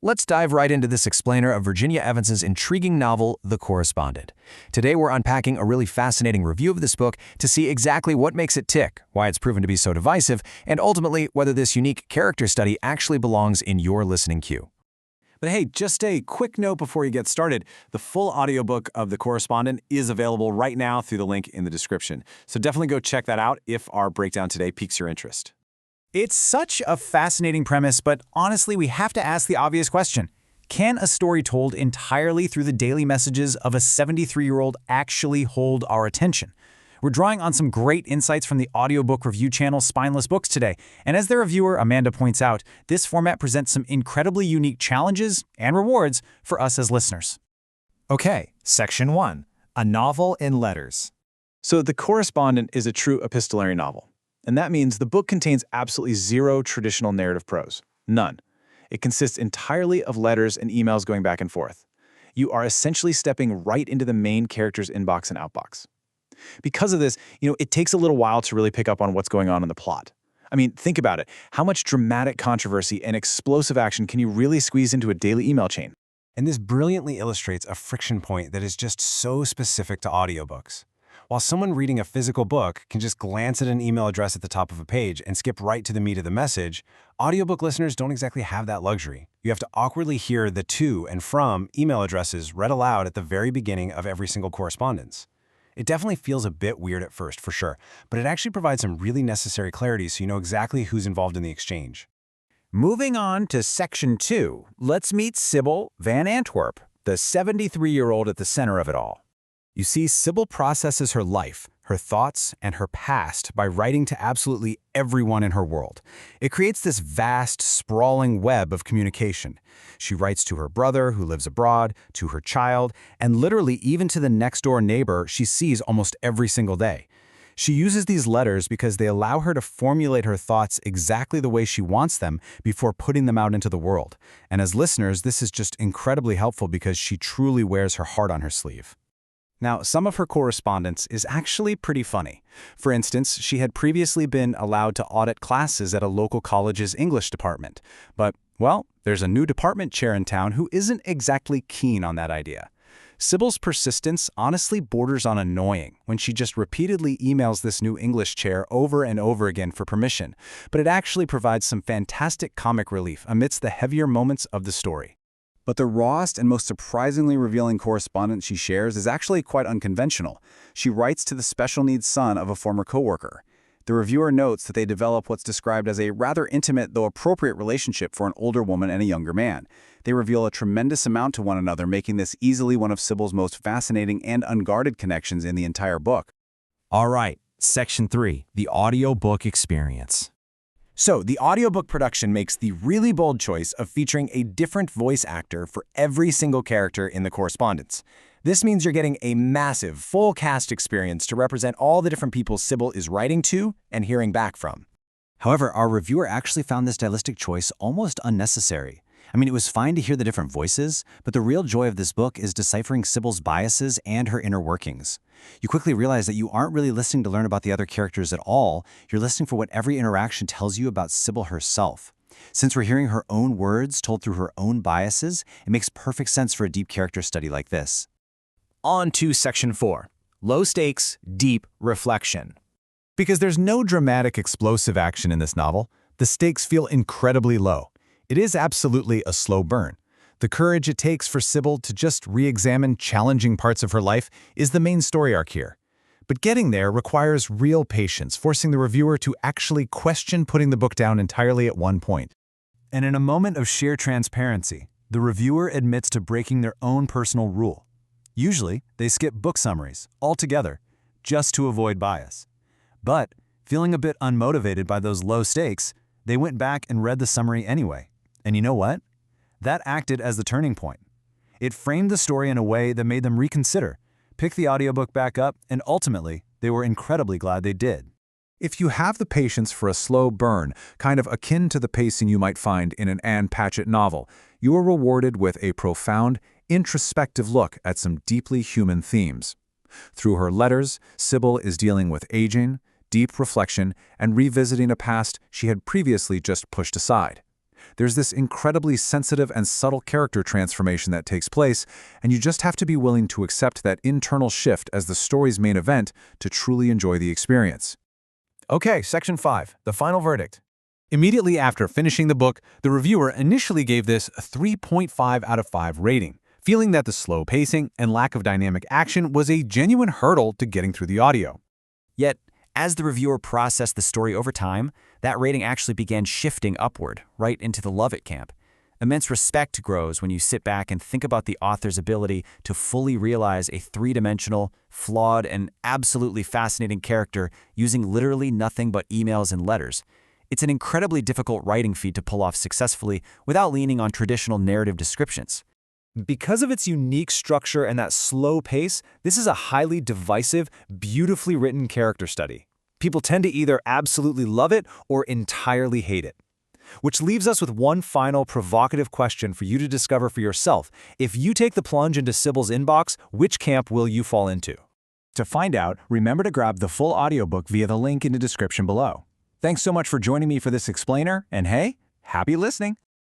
Let's dive right into this explainer of Virginia Evans's intriguing novel, The Correspondent. Today we're unpacking a really fascinating review of this book to see exactly what makes it tick, why it's proven to be so divisive, and ultimately whether this unique character study actually belongs in your listening queue. But hey, just a quick note before you get started. The full audiobook of The Correspondent is available right now through the link in the description. So definitely go check that out if our breakdown today piques your interest. It's such a fascinating premise, but honestly, we have to ask the obvious question. Can a story told entirely through the daily messages of a 73-year-old actually hold our attention? We're drawing on some great insights from the audiobook review channel Spineless Books today, and as their reviewer Amanda points out, this format presents some incredibly unique challenges and rewards for us as listeners. Okay, Section 1. A novel in letters. So The Correspondent is a true epistolary novel. And that means the book contains absolutely zero traditional narrative prose. None. It consists entirely of letters and emails going back and forth. You are essentially stepping right into the main character's inbox and outbox. Because of this, it takes a little while to really pick up on what's going on in the plot. I mean, think about it. How much dramatic controversy and explosive action can you really squeeze into a daily email chain? And this brilliantly illustrates a friction point that is just so specific to audiobooks. While someone reading a physical book can just glance at an email address at the top of a page and skip right to the meat of the message, audiobook listeners don't exactly have that luxury. You have to awkwardly hear the to and from email addresses read aloud at the very beginning of every single correspondence. It definitely feels a bit weird at first, for sure, but it actually provides some really necessary clarity so you know exactly who's involved in the exchange. Moving on to Section 2, let's meet Sybil Van Antwerp, the 73-year-old at the center of it all. You see, Sybil processes her life, her thoughts, and her past by writing to absolutely everyone in her world. It creates this vast, sprawling web of communication. She writes to her brother, who lives abroad, to her child, and literally even to the next-door neighbor she sees almost every single day. She uses these letters because they allow her to formulate her thoughts exactly the way she wants them before putting them out into the world. And as listeners, this is just incredibly helpful because she truly wears her heart on her sleeve. Now, some of her correspondence is actually pretty funny. For instance, she had previously been allowed to audit classes at a local college's English department. But, well, there's a new department chair in town who isn't exactly keen on that idea. Sybil's persistence honestly borders on annoying when she just repeatedly emails this new English chair over and over again for permission, but it actually provides some fantastic comic relief amidst the heavier moments of the story. But the rawest and most surprisingly revealing correspondence she shares is actually quite unconventional. She writes to the special needs son of a former coworker. The reviewer notes that they develop what's described as a rather intimate though appropriate relationship for an older woman and a younger man. They reveal a tremendous amount to one another, making this easily one of Sybil's most fascinating and unguarded connections in the entire book. All right, Section 3, the audiobook experience. So, the audiobook production makes the really bold choice of featuring a different voice actor for every single character in the correspondence. This means you're getting a massive, full cast experience to represent all the different people Sybil is writing to and hearing back from. However, our reviewer actually found this stylistic choice almost unnecessary. I mean, it was fine to hear the different voices, but the real joy of this book is deciphering Sybil's biases and her inner workings. You quickly realize that you aren't really listening to learn about the other characters at all, you're listening for what every interaction tells you about Sybil herself. Since we're hearing her own words told through her own biases, it makes perfect sense for a deep character study like this. On to Section 4, low stakes, deep reflection. Because there's no dramatic, explosive action in this novel, the stakes feel incredibly low. It is absolutely a slow burn. The courage it takes for Sybil to just re-examine challenging parts of her life is the main story arc here. But getting there requires real patience, forcing the reviewer to actually question putting the book down entirely at one point. And in a moment of sheer transparency, the reviewer admits to breaking their own personal rule. Usually, they skip book summaries altogether, just to avoid bias. But, feeling a bit unmotivated by those low stakes, they went back and read the summary anyway. And you know what? That acted as the turning point. It framed the story in a way that made them reconsider, pick the audiobook back up, and ultimately, they were incredibly glad they did. If you have the patience for a slow burn, kind of akin to the pacing you might find in an Anne Patchett novel, you are rewarded with a profound, introspective look at some deeply human themes. Through her letters, Sybil is dealing with aging, deep reflection, and revisiting a past she had previously just pushed aside. There's this incredibly sensitive and subtle character transformation that takes place, and you just have to be willing to accept that internal shift as the story's main event to truly enjoy the experience. Okay, Section 5, the final verdict. Immediately after finishing the book, the reviewer initially gave this a 3.5 out of 5 rating, feeling that the slow pacing and lack of dynamic action was a genuine hurdle to getting through the audio. Yet, as the reviewer processed the story over time, that rating actually began shifting upward, right into the love it camp. Immense respect grows when you sit back and think about the author's ability to fully realize a three-dimensional, flawed, and absolutely fascinating character using literally nothing but emails and letters. It's an incredibly difficult writing feat to pull off successfully without leaning on traditional narrative descriptions. Because of its unique structure and that slow pace, this is a highly divisive, beautifully written character study. People tend to either absolutely love it or entirely hate it. Which leaves us with one final provocative question for you to discover for yourself. If you take the plunge into Sybil's inbox, which camp will you fall into? To find out, remember to grab the full audiobook via the link in the description below. Thanks so much for joining me for this explainer, and hey, happy listening!